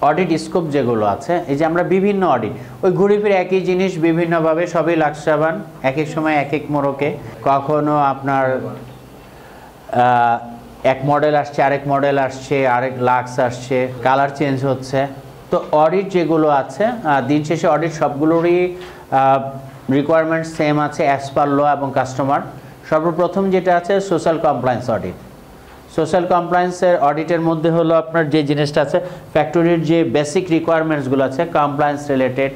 Audit scope যেগুলো আছে, এই যে আমরা বিভিন্ন অডিট ওই ঘুরে ফিরে একই জিনিস বিভিন্নভাবে সবই লাক্সাবান, এক এক সময় এক এক মোড়কে, কখনো আপনার এক মডেল আসছে আরেক মডেল আসছে, আরেক লাক্স আসছে, কালার চেঞ্জ হচ্ছে। তো অডিট যেগুলো আছে দিন শেষে অডিট সবগুলোরই রিকোয়ারমেন্ট সেম আছে অ্যাজ পার ল এবং কাস্টমার। সর্বপ্রথম যেটা আছে সোশ্যাল কমপ্লায়েন্স অডিট। সোশ্যাল কমপ্লায়েন্সের অডিটের মধ্যে হলো আপনার যে জিনিসটা আছে ফ্যাক্টরির যে বেসিক রিকোয়ারমেন্টসগুলো আছে কমপ্লায়েন্স রিলেটেড,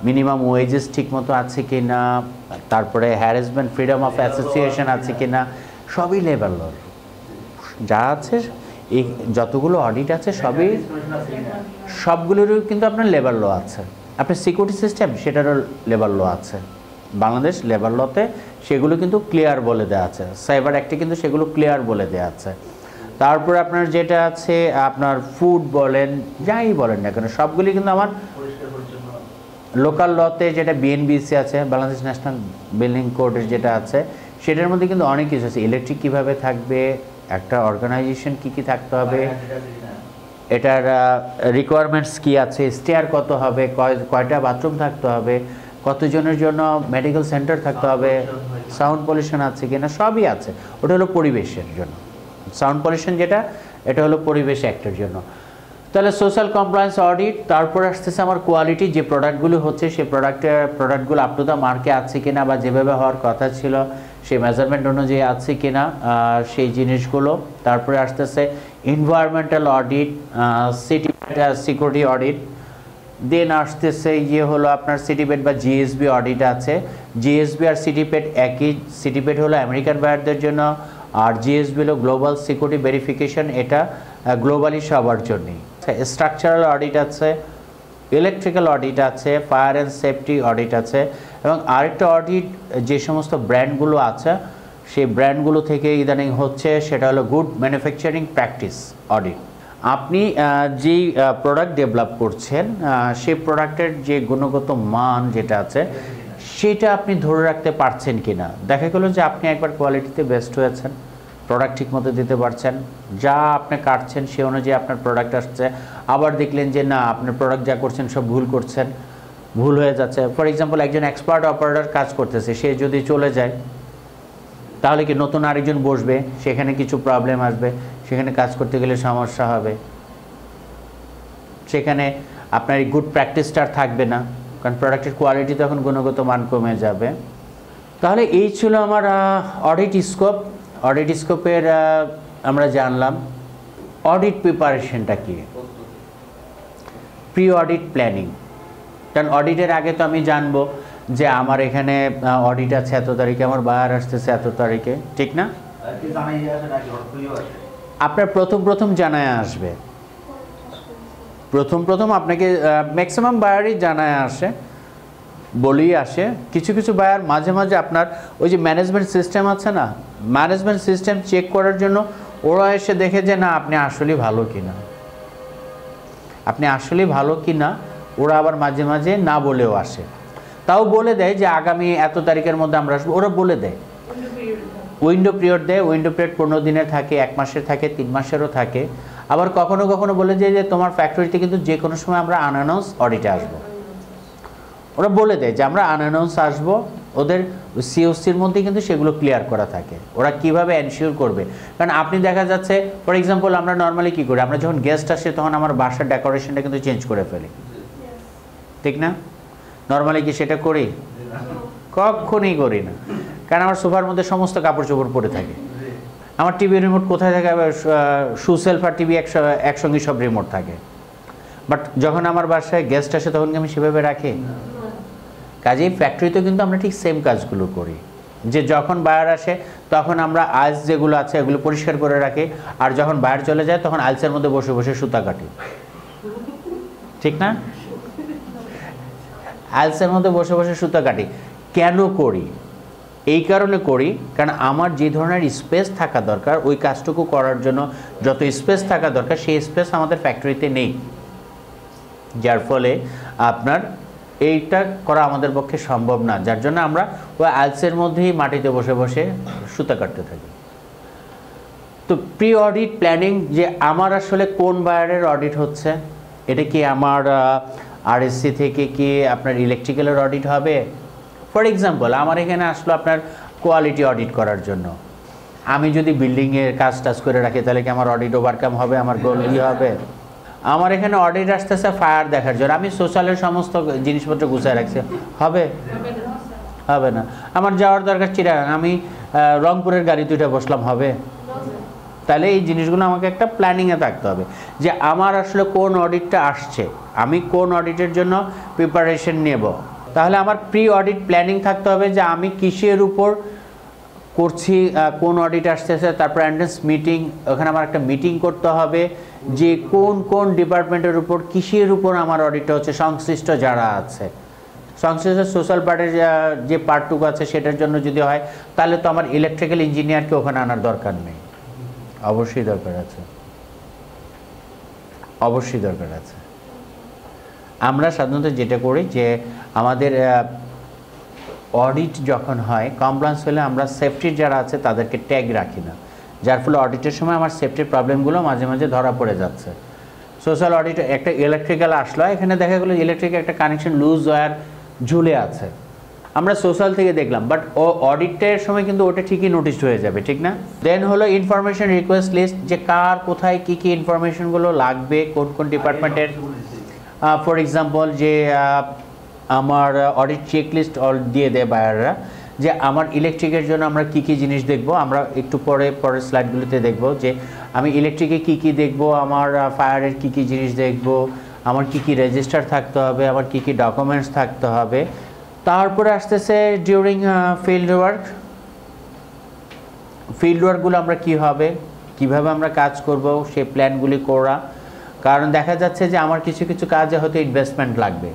মিনিমাম ওয়েজেস ঠিকমতো আছে কি না, তারপরে হ্যারাসমেন্ট ফ্রিডম অফ অ্যাসোসিয়েশন আছে কি না, সবই লেবার লর যা আছে। এই যতগুলো অডিট আছে সবগুলোরও কিন্তু আপনার লেবার ল আছে। আপনার সিকিউরিটি সিস্টেম সেটারও লেবার ল আছে, বাংলাদেশ লেবার লতে সেগুলো কিন্তু ক্লিয়ার বলে দেওয়া আছে, সাইবার অ্যাক্টে কিন্তু সেগুলো ক্লিয়ার বলে দেওয়া আছে। তারপর আপনার যেটা আছে আপনার ফুড বলেন যাই বলেন না কেন সবগুলি কিন্তু আমার লোকাল লতে যেটা বিএনবিসি আছে, বাংলাদেশ ন্যাশনাল বিল্ডিং কোডের যেটা আছে সেটার মধ্যে কিন্তু অনেক কিছু আছে। ইলেকট্রিক কীভাবে থাকবে, একটা অর্গানাইজেশন কী থাকতে হবে, এটার রিকোয়ারমেন্টস কী আছে, স্টেয়ার কত হবে, কয়টা বাথরুম থাকতে হবে, কতজনের জন্য মেডিকেল সেন্টার থাকতে হবে, সাউন্ড পলিউশন আছে কিনা, সবই আছে। ওটা হলো পরিবেশের জন্য, সাউন্ড পলিউশন যেটা এটা হলো পরিবেশ অ্যাক্টের জন্য। তাহলে সোশ্যাল কমপ্লায়েন্স অডিট। তারপর আসতেছে আমার কোয়ালিটি, যে প্রোডাক্টগুলো হচ্ছে সেই প্রোডাক্টগুলো আপ টু দ্য মার্কে আছে কিনা বা যেভাবে হওয়ার কথা ছিল সেই মেজারমেন্ট অনুযায়ী আছে কিনা সেই জিনিসগুলো। তারপরে আসতেছে এনভায়রনমেন্টাল অডিট, সিকিউরিটি অডিট। দেন আসতেছে ইয়ে হলো আপনার সিটিপেট বা জিএসবি অডিট আছে। জিএসবি আর সিটিপেট একই, সিটিপেট হলো আমেরিকান বায়ারদের জন্য আর জিএসবি হলো গ্লোবাল সিকিউরিটি ভেরিফিকেশন, এটা গ্লোবালি সবার জন্যই। স্ট্রাকচারাল অডিট আছে, ইলেকট্রিক্যাল অডিট আছে, ফায়ার অ্যান্ড সেফটি অডিট আছে এবং আরেকটা অডিট যে সমস্ত ব্র্যান্ডগুলো আছে সেই ব্র্যান্ডগুলো থেকে ইদানিং হচ্ছে সেটা হলো গুড ম্যানুফ্যাকচারিং প্র্যাকটিস অডিট। আপনি যেই প্রোডাক্ট ডেভেলপ করছেন সেই প্রোডাক্টের যে গুণগত মান যেটা আছে সেটা আপনি ধরে রাখতে পারছেন কিনা। দেখা গেলো যে আপনি একবার কোয়ালিটিতে বেস্ট হয়েছেন, প্রোডাক্ট ঠিকমতো দিতে পারছেন, যা আপনি কাটছেন সে অনুযায়ী আপনার প্রোডাক্ট আসছে, আবার দেখলেন যে না আপনার প্রোডাক্ট যা করছেন সব ভুল করছেন, ভুল হয়ে যাচ্ছে। ফর এক্সাম্পল একজন এক্সপার্ট অপারেটর কাজ করতেছে, সে যদি চলে যায় তাহলে কি নতুন আরেকজন বসবে, সেখানে কিছু প্রবলেম আসবে, সেখানে কাজ করতে গেলে সমস্যা হবে, সেখানে আপনার এই গুড প্র্যাকটিসটা থাকবে না, কারণ প্রোডাক্টের কোয়ালিটি তখন গুণগত মান কমে যাবে। তাহলে এই ছিল আমার অডিট স্কোপ। অডিট স্কোপের আমরা জানলাম অডিট প্রিপারেশনটা কি, প্রি অডিট প্ল্যানিং। কারণ অডিটের আগে তো আমি জানবো যে আমার এখানে অডিট আছে এত তারিখে, আমার বায়ার আসতেছে এত তারিখে, ঠিক না? আপনার প্রথম জানায় আসবে, প্রথম আপনাকে ম্যাক্সিমাম বায়ারই জানায় আসে, বলেই আসে। কিছু বায়ার মাঝে মাঝে আপনার ওই যে ম্যানেজমেন্ট সিস্টেম আছে না, ম্যানেজমেন্ট সিস্টেম চেক করার জন্য ওরা এসে দেখে যে না আপনি আসলেই ভালো কিনা, ওরা আবার মাঝে মাঝে না বলেও আসে, তাও বলে দেয় যে আগামী এত তারিখের মধ্যে আমরা আসবো, ওরা বলে দেয়। উইন্ডো পিরিয়ড দেয়, উইন্ডো পিরিয়ড 15 দিনের থাকে, 1 মাসের থাকে, 3 মাসেরও থাকে। আবার কখনো বলে যায় যে তোমার ফ্যাক্টরিতে কিন্তু যে কোনো সময় আমরা আনঅ্যানাউন্স অডিটে আসবো, ওরা বলে দেয় যে আমরা আনঅ্যানাউন্স আসবো। ওদের সিওসির মধ্যে কিন্তু সেগুলো ক্লিয়ার করা থাকে, ওরা কিভাবে এনশিওর করবে। কারণ আপনি দেখা যাচ্ছে ফর এক্সাম্পল আমরা নর্মালি কী করি, আমরা যখন গেস্ট আসে তখন আমার বাসার ডেকোরেশনটা কিন্তু চেঞ্জ করে ফেলি, ঠিক না? নর্মালি কি সেটা করি? কখনই করি না, কারণ আমার সোফার মধ্যে সমস্ত কাপড় চোপড় পরে থাকে, আমার টিভি রিমোট কোথায় থাকে, শু সেলফ আর টিভি একসঙ্গে সব রিমোট থাকে। বাট যখন আমার বাসায় গেস্ট আসে তখন কি আমি সেভাবে রাখি? কাজেই ফ্যাক্টরিতে কিন্তু আমরা ঠিক সেম কাজগুলো করি, যে যখন বায়ার আসে তখন আমরা আইলস যেগুলো আছে এগুলো পরিষ্কার করে রাখি, আর যখন বায়ার চলে যায় তখন আইলসের মধ্যে বসে বসে সুতা কাটি, ঠিক না? আইলসের মধ্যে বসে বসে সুতা কাটি কেন করি? এই কারণে করি কারণ আমার যে ধরনের স্পেস থাকা দরকার ওই কাজটুকু করার জন্য যত স্পেস থাকা দরকার সেই স্পেস আমাদের ফ্যাক্টরিতে নেই, যার ফলে আপনার এইটা করা আমাদের পক্ষে সম্ভব না, যার জন্য আমরা ওই আইলসের মধ্যেই মাটিতে বসে বসে সুতা কাটতে থাকি। তো প্রি অডিট প্ল্যানিং, যে আমার আসলে কোন বায়ারের অডিট হচ্ছে, এটা কি আমার আরএসসি থেকে কি আপনার ইলেকট্রিক্যালের অডিট হবে? ফর এক্সাম্পল আমার এখানে আসলো আপনার কোয়ালিটি অডিট করার জন্য। আমি যদি বিল্ডিংয়ের কাজ টাজ করে রাখি তাহলে কি আমার অডিট ওভারকাম হবে, আমার গোল হবে? আমার এখানে অডিট আসতেছে ফায়ার দেখার জন্য, আমি সোশ্যালের সমস্ত জিনিসপত্র গুছিয়ে রাখছি, হবে? হবে না। আমার যাওয়ার দরকার চিটাগাং, আমি রংপুরের গাড়ি দুইটা বসলাম, হবে? তাহলে এই জিনিসগুলো আমাকে একটা প্ল্যানিংয়ে থাকতে হবে যে আমার আসলে কোন অডিটটা আসছে, আমি কোন অডিটের জন্য প্রিপারেশন নেব। তাহলে আমার প্রি অডিট প্ল্যানিং থাকতে হবে যে আমি কিসের উপর করছি, কোন অডিট আসতেছে, তারপর অ্যাটেন্ডেন্স মিটিং, ওখানে আমার একটা মিটিং করতে হবে যে কোন কোন ডিপার্টমেন্টের উপর কিসের উপর আমার অডিটটা হচ্ছে, সংশ্লিষ্ট যারা আছে, সংশ্লিষ্ট সোশ্যাল পার্টের যে পার্টটুকু আছে সেটার জন্য যদি হয় তাহলে তো আমার ইলেকট্রিক্যাল ইঞ্জিনিয়ারকে ওখানে আনার দরকার নেই। অবশ্যই দরকার আছে, অবশ্যই দরকার আছে। আমরা সাধারণত যেটা করি যে আমাদের অডিট যখন হয়, কমপ্লায়েন্স হলে আমরা সেফটির যারা আছে তাদেরকে ট্যাগ রাখি না, যার ফলে অডিটের সময় আমার সেফটির প্রবলেমগুলো মাঝে মাঝে ধরা পড়ে যাচ্ছে। সোশ্যাল অডিট একটা ইলেকট্রিক্যাল আসলো, এখানে দেখা গেলো ইলেকট্রিক একটা কানেকশন লুজ ওয়্যার ঝুলে আছে, আমরা সোশ্যাল থেকে দেখলাম, বাট ও অডিটের সময় কিন্তু ওটা ঠিকই নোটিস হয়ে যাবে, ঠিক না? দেন হলো ইনফরমেশন রিকোয়েস্ট লিস্ট, যে কার কোথায় কী কী ইনফরমেশনগুলো লাগবে, কোন কোন ডিপার্টমেন্টের। ফর এক্সাম্পল যে আমার অডিট চেক লিস্ট দিয়ে দেয় বায়াররা যে আমার ইলেকট্রিকের জন্য আমরা কী কী জিনিস দেখব, আমরা একটু পরের স্লাইডগুলোতে দেখব যে আমি ইলেকট্রিকে কী কী দেখব, আমার ফায়ারের কী কী জিনিস দেখব, আমার কী কী রেজিস্টার থাকতে হবে, আমার কী কী ডকুমেন্টস থাকতে হবে। তারপরে আসতেছে ডিউরিং ফিল্ড ওয়ার্ক, ফিল্ড ওয়ার্কগুলো আমরা কী হবে, কীভাবে আমরা কাজ করব সেই প্ল্যানগুলি করা। কারণ দেখা যাচ্ছে যে আমার কিছু কিছু কাজে হয়তো ইনভেস্টমেন্ট লাগবে,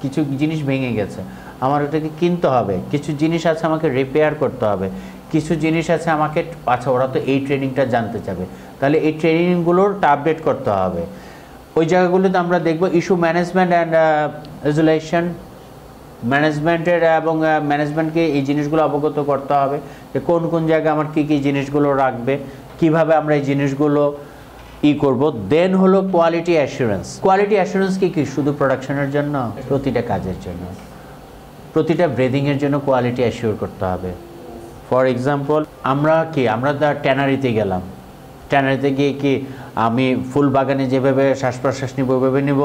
কিছু জিনিস ভেঙে গেছে, আমার ওটাকে কিনতে হবে, কিছু জিনিস আছে আমাকে রিপেয়ার করতে হবে, কিছু জিনিস আছে আমাকে, আচ্ছা ওরা তো এই ট্রেনিংটা জানতে চাবে, তাহলে এই ট্রেনিংগুলোরটা আপডেট করতে হবে। ওই জায়গাগুলোতে আমরা দেখব ইস্যু ম্যানেজমেন্ট অ্যান্ড রেজুলেশন, ম্যানেজমেন্টের এবং ম্যানেজমেন্টকে এই জিনিসগুলো অবগত করতে হবে যে কোন কোন জায়গায় আমার কী কী জিনিসগুলো রাখবে, কিভাবে আমরা এই জিনিসগুলো করব। দেন হলো কোয়ালিটি অ্যাসুরেন্স। কোয়ালিটি অ্যাসুরেন্স কি শুধু প্রোডাকশনের জন্য? প্রতিটা কাজের জন্য, প্রতিটা ব্রিদিংয়ের জন্য কোয়ালিটি অ্যাসিওর করতে হবে। ফর এক্সাম্পল আমরা ট্যানারিতে গেলাম, ট্যানারিতে গিয়ে কি আমি ফুল বাগানে যেভাবে শ্বাস প্রশ্বাস নিব ওইভাবে নিব?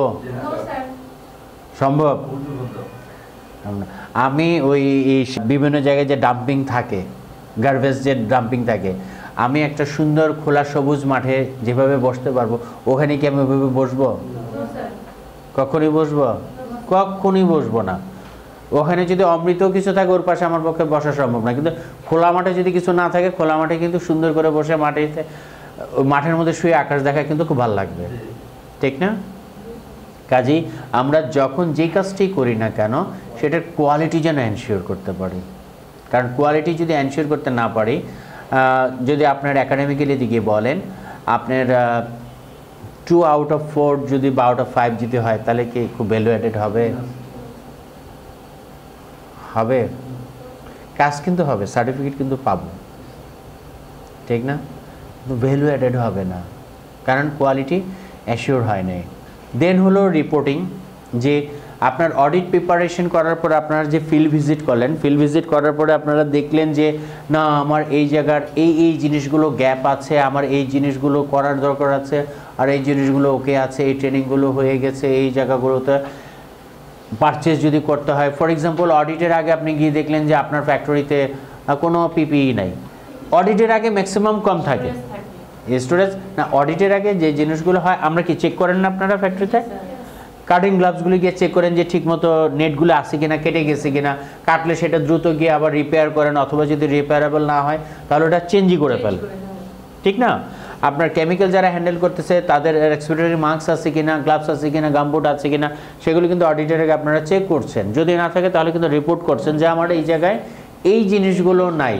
সম্ভব? আমি ওই বিভিন্ন জায়গায় যে ডাম্পিং থাকে, গার্বেজ যে ডাম্পিং থাকে, আমি একটা সুন্দর খোলা সবুজ মাঠে যেভাবে বসতে পারবো ওখানে কি আমি ওইভাবে বসবো? কখনই বসবো? কখনই বসবো না। ওখানে যদি অমৃত কিছু থাকে ওর পাশে আমার পক্ষে বসা সম্ভব না, কিন্তু খোলা মাঠে যদি কিছু না থাকে, খোলা মাঠে কিন্তু সুন্দর করে বসে মাঠের মধ্যে শুয়ে আকাশ দেখা কিন্তু খুব ভালো লাগবে, ঠিক না? কাজেই আমরা যখন যেই কাজটি করি না কেন সেটার কোয়ালিটি যেন এনশিওর করতে পারি, কারণ কোয়ালিটি যদি এনশিওর করতে না পারি, যদি আপনার একাডেমিক্যালি দিকে বলেন আপনার 2 আউট অফ 4 যদি বা আউট অফ 5 যদি হয় তাহলে কি খুব ভ্যালু অ্যাডেড হবে? হবে? কাজ কিন্তু হবে, সার্টিফিকেট কিন্তু পাবো, ঠিক না? কিন্তু ভ্যালু অ্যাডেড হবে না, কারণ কোয়ালিটি অ্যাসিওর হয় নাই। দেন হলো রিপোর্টিং, যে আপনার অডিট প্রিপারেশন করার পর আপনারা যে ফিল্ড ভিজিট করলেন, ফিল্ড ভিজিট করার পরে আপনারা দেখলেন যে না আমার এই জায়গার এই জিনিসগুলো গ্যাপ আছে, আমার এই জিনিসগুলো করার দরকার আছে, আর এই জিনিসগুলো ওকে আছে, এই ট্রেনিংগুলো হয়ে গেছে, এই জায়গাগুলোতে পারচেস যদি করতে হয়। ফর এক্সাম্পল অডিটের আগে আপনি গিয়ে দেখলেন যে আপনার ফ্যাক্টরিতে কোনো পিপিই নাই, অডিটের আগে ম্যাক্সিমাম কম থাকে স্টোরেজ না। অডিটের আগে যে জিনিসগুলো হয় আমরা কি চেক করেন না আপনারা ফ্যাক্টরিতে? কাটিং গ্লাভসগুলো গিয়ে চেক করেন যে ঠিকমতো নেটগুলো আছে কিনা, কেটে গেছে কিনা, কাটলে সেটা দ্রুত গিয়ে আবার রিপেয়ার করেন, অথবা যদি রিপেয়ারেবল না হয় তাহলে ওটা চেঞ্জই করে ফেলেন, ঠিক না? আপনার কেমিক্যাল যারা হ্যান্ডেল করতেছে তাদের এক্সপিরিয়েন্স মাস্ক আছে কিনা, গ্লাভস আছে কিনা, গামবুট আছে কিনা, সেগুলো কিন্তু অডিটের আগে আপনারা চেক করছেন। যদি না থাকে তাহলে কিন্তু রিপোর্ট করছেন যে আমার এই জায়গায় এই জিনিসগুলো নাই।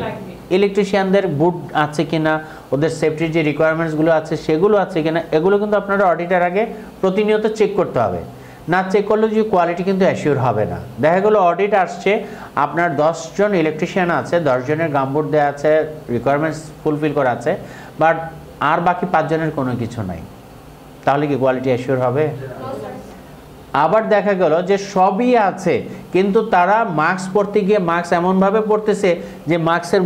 ইলেকট্রিশিয়ানদের বুট আছে কিনা, ওদের সেফটির যে রিকোয়ারমেন্টসগুলো আছে সেগুলো আছে কিনা, এগুলো কিন্তু আপনারা অডিটের আগে প্রতিনিয়ত চেক করতে হবে। না চেক করলে যে কোয়ালিটি কিন্তু অ্যাসিওর হবে না। দেখা গেলো অডিট আসছে, আপনার 10 জন ইলেকট্রিশিয়ান আছে, 10 জনের গামবুট দেওয়া আছে, রিকোয়ারমেন্টস ফুলফিল করা আছে, বাট আর বাকি 5 জনের কোনো কিছু নাই, তাহলে কি কোয়ালিটি অ্যাসিওর হবে? আবার দেখা গেল যে সবই আছে কিন্তু তারা মাস্ক পরতে গিয়ে মাস্ক এমনভাবে পরতেছে যে মাস্কের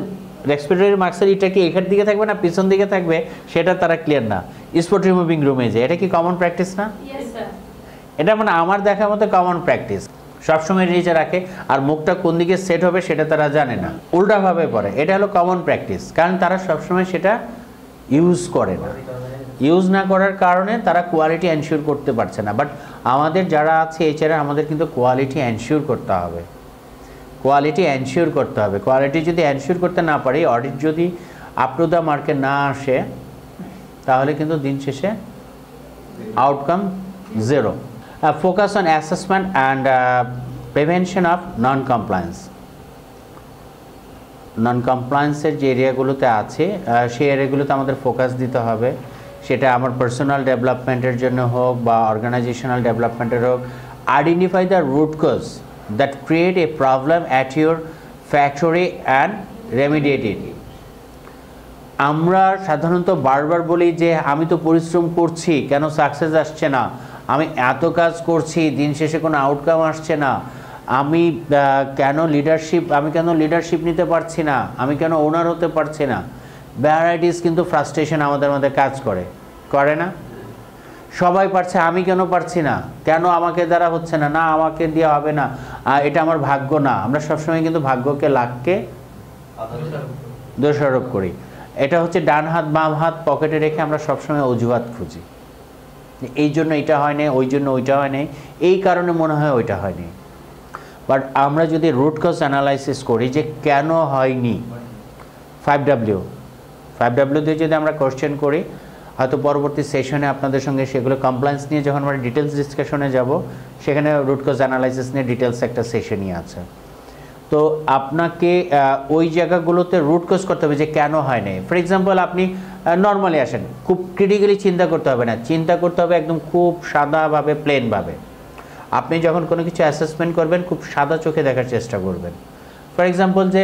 রেসপিরেটরি মাস্কের এটা কি এখান দিকে থাকবে না পিছন দিকে থাকবে সেটা তারা ক্লিয়ার না, স্পট রিমুভিং রুমে যে এটা কি কমন প্র্যাকটিস না? এটা মানে আমার দেখার মতো কমন প্র্যাকটিস। সবসময় নিচে রাখে আর মুখটা কোন দিকে সেট হবে সেটা তারা জানে না, উল্টাভাবে পড়ে। এটা হলো কমন প্র্যাকটিস, কারণ তারা সবসময় সেটা ইউজ করে না। ইউজ না করার কারণে তারা কোয়ালিটি এনশিওর করতে পারছে না। বাট আমাদের যারা আছে এছাড়া আমাদের কিন্তু কোয়ালিটি এনশিওর করতে হবে, কোয়ালিটি এনশিওর করতে হবে। কোয়ালিটি যদি এনশিওর করতে না পারি, অডিট যদি আপ টু দ্য মার্কে না আসে, তাহলে কিন্তু দিন শেষে outcome zero. Focus on assessment and prevention of non compliance. Non কমপ্লায়েন্সের যে এরিয়াগুলোতে আছে সেই এরিয়াগুলোতে আমাদের ফোকাস দিতে হবে, সেটা আমার পার্সোনাল ডেভেলপমেন্টের জন্য হোক বা অর্গানাইজেশনাল ডেভেলপমেন্টের হোক। Identify the root cause that create a problem at your factory and remediate it. আমরা সাধারণত বারবার বলি যে আমি তো পরিশ্রম করছি, কেন সাকসেস আসছে না, আমি এত কাজ করছি দিন শেষে কোনো আউটকাম আসছে না, আমি কেন লিডারশিপ নিতে পারছি না, আমি কেন ওনার হতে পারছি না। ভ্যারাইটিস কিন্তু ফ্রাস্ট্রেশন আমাদের মধ্যে কাজ করে না? সবাই পারছে, আমি কেন পারছি না, কেন আমাকে দ্বারা হচ্ছে না, না আমাকে দিয়ে হবে না, এটা আমার ভাগ্য না। আমরা সবসময় কিন্তু ভাগ্যকে লাককে দোষারোপ করি। এটা হচ্ছে ডান হাত বাম হাত পকেটে রেখে আমরা সবসময় অজুহাত খুঁজি, এই জন্য এটা হয় না, ওই জন্য ওইটা হয় না, এই কারণে মনে হয় ওইটা হয়নি। বাট আমরা যদি রুট কজ অ্যানালাইসিস করি যে কেন হয়নি, 5W দিয়ে যদি আমরা কোশ্চেন করি, হয়তো পরবর্তী সেশনে আপনাদের সঙ্গে সেগুলো কমপ্লায়েন্স নিয়ে যখন আমরা ডিটেলস ডিসকাশনে যাব, সেখানে রুট কজ অ্যানালাইসিস নিয়ে ডিটেলস একটা সেশনই আছে। তো আপনাকে ওই জায়গাগুলোতে রুট কজ করতে হবে যে কেন হয় না। ফর এক্সাম্পল আপনি নর্মালি আসেন, খুব ক্রিটিক্যালি চিন্তা করতে হবে না, চিন্তা করতে হবে একদম খুব সাদাভাবে প্লেনভাবে। আপনি যখন কোনো কিছু অ্যাসেসমেন্ট করবেন খুব সাদা চোখে দেখার চেষ্টা করবেন। ফর এক্সাম্পল যে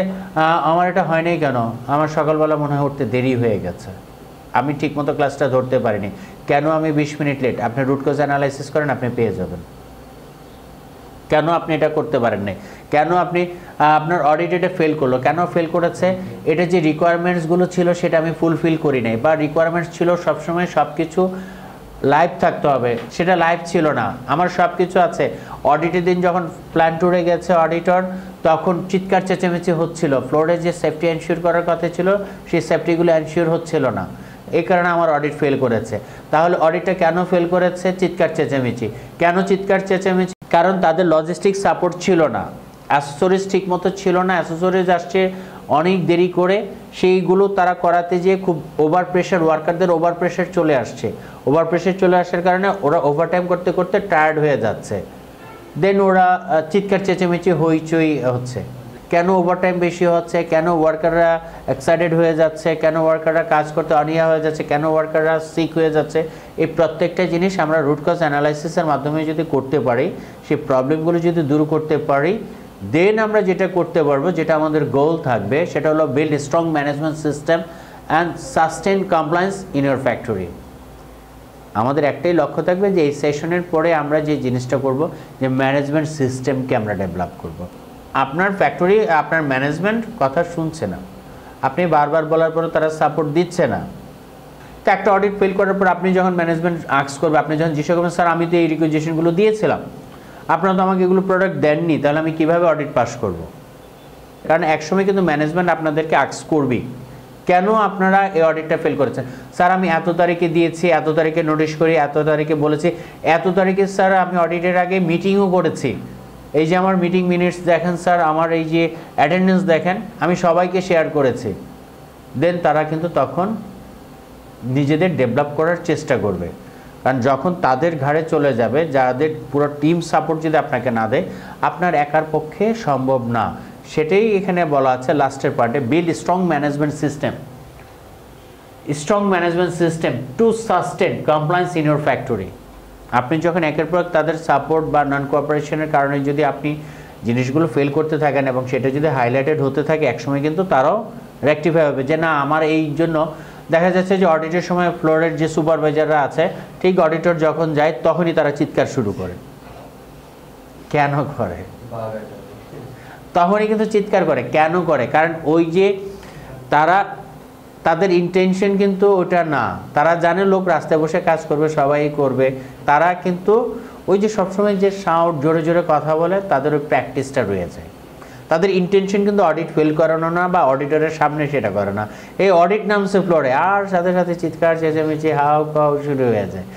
আমার এটা হয় নাই কেন, আমার সকালবেলা মনে হয় উঠতে দেরি হয়ে গেছে, আমি ঠিকমতো ক্লাসটা ধরতে পারিনি, কেন আমি 20 মিনিট লেট। আপনি রুট কজ অ্যানালাইসিস করেন, আপনি পেয়ে যাবেন কেন আপনি এটা করতে পারেন নাই, কেন আপনি আপনার অডিট এটা ফেল করলো, কেন ফেল করেছে। এটা যে রিকোয়ারমেন্টসগুলো ছিল সেটা আমি ফুলফিল করি নাই, বা রিকোয়ারমেন্টস ছিল সবসময় সব কিছু লাইভ থাকতে হবে, সেটা লাইভ ছিল না। আমার সব কিছু আছে, অডিটের দিন যখন প্ল্যান ট্যুরে গেছে অডিটর, তখন চিৎকার চেঁচামেচি হচ্ছিল, ফ্লোরে যে সেফটি এনশিওর করার কথা ছিল সেই সেফটিগুলো এনশিওর হচ্ছিল না, এই কারণে আমার অডিট ফেল করেছে। তাহলে অডিটটা কেন ফেল করেছে? চিৎকার চেঁচামেচি। কেন চিৎকার চেঁচামেচি? কারণ তাদের লজিস্টিক সাপোর্ট ছিল না, অ্যাসেসরিজ ঠিক মতো ছিল না, অ্যাসেসরিজ আসছে অনেক দেরি করে, সেইগুলো তারা করাতে যেয়ে খুব ওভার প্রেশার, ওয়ার্কারদের ওভার প্রেশার চলে আসছে। ওভার প্রেশার চলে আসার কারণে ওরা ওভারটাইম করতে করতে টায়ার্ড হয়ে যাচ্ছে, দেন ওরা চিৎকার চেঁচামেচি হইচই হচ্ছে। কেন ওভারটাইম বেশি হচ্ছে, কেন ওয়ার্কাররা এক্সাইটেড হয়ে যাচ্ছে, কেন ওয়ার্কাররা কাজ করতে অনীহা হয়ে যাচ্ছে, কেন ওয়ার্কাররা সিক হয়ে যাচ্ছে, এই প্রত্যেকটা জিনিস আমরা রুট কজ অ্যানালাইসিসের মাধ্যমে যদি করতে পারি, সেই প্রবলেমগুলো যদি দূর করতে পারি, দেন আমরা যেটা করতে পারবো, যেটা আমাদের গোল থাকবে, সেটা হলো build strong management system and sustain compliance in your factory. আমাদের একটাই লক্ষ্য থাকবে যে এই সেশনের পরে আমরা যে জিনিসটা করব, যে ম্যানেজমেন্ট সিস্টেমকে আমরা ডেভেলপ করব। আপনার ফ্যাক্টরি আপনার ম্যানেজমেন্ট কথা শুনছে না, আপনি বারবার বলার পরে তারা সাপোর্ট দিচ্ছে না। তো একটা অডিট ফেল করার পর আপনি যখন ম্যানেজমেন্ট আস্ক করবে, আপনি যখন জিজ্ঞাসা করবেন স্যার আমি তো এই রিকুইজিশনগুলো দিয়েছিলাম, আপনারা তো আমাকে এগুলো প্রোডাক্ট দেননি, তাহলে আমি কীভাবে অডিট পাস করব? কারণ একসময় কিন্তু ম্যানেজমেন্ট আপনাদেরকে আস্ক করবেই, কেন আপনারা এই অডিটটা ফেল করেছেন। স্যার আমি এত তারিখে দিয়েছি, এত তারিখে নোটিশ করি, এত তারিখে বলেছি, এত তারিখে স্যার আমি অডিটের আগে মিটিংও করেছি, এই যে আমার মিটিং মিনিটস দেখেন স্যার, আমার এই যে অ্যাটেন্ডেন্স দেখেন, আমি সবাইকে শেয়ার করেছি। দেন তারা কিন্তু তখন নিজেদের ডেভেলপ করার চেষ্টা করবে, কারণ যখন তাদের ঘাড়ে চলে যাবে, যাদের পুরো টিম সাপোর্ট যদি আপনাকে না দেয়, আপনার একার পক্ষে সম্ভব না। সেটাই এখানে বলা আছে লাস্টের পার্টে, build strong management system, strong management system two sustain compliance in your factory. আপনি যখন একের পর তাদের সাপোর্ট বা নন কোঅপারেশনের কারণে যদি আপনি জিনিসগুলো ফেল করতে থাকেন এবং সেটা যদি হাইলাইটেড হতে থাকে, একসময় কিন্তু তারাও রেকটিফাই হবে যে না আমার এই জন্য। দেখা যাচ্ছে যে অডিটের সময় ফ্লোরের যে সুপারভাইজাররা আছে, ঠিক অডিটর যখন যায় তখনই তারা চিৎকার শুরু করে, কেন করে, তখনই কিন্তু চিৎকার করে কেন করে, কারণ ওই যে তাদের ইন্টেনশন কিন্তু ওটা না, তারা জানে লোক রাস্তায় বসে কাজ করবে, সবাই করবে, তারা কিন্তু ওই যে সবসময় যে সাউন্ড জোরে জোরে কথা বলে তাদের ওই প্র্যাকটিসটা রয়েছে। তাদের ইন্টেনশন কিন্তু অডিট ফেল করানো না বা অডিটরের সামনে সেটা করে না। এই অডিট নামছে ফ্লোরে আর সাথে সাথে চিৎকার চেঁচামেচি হাউ কাউ শুরু হয়ে যায়।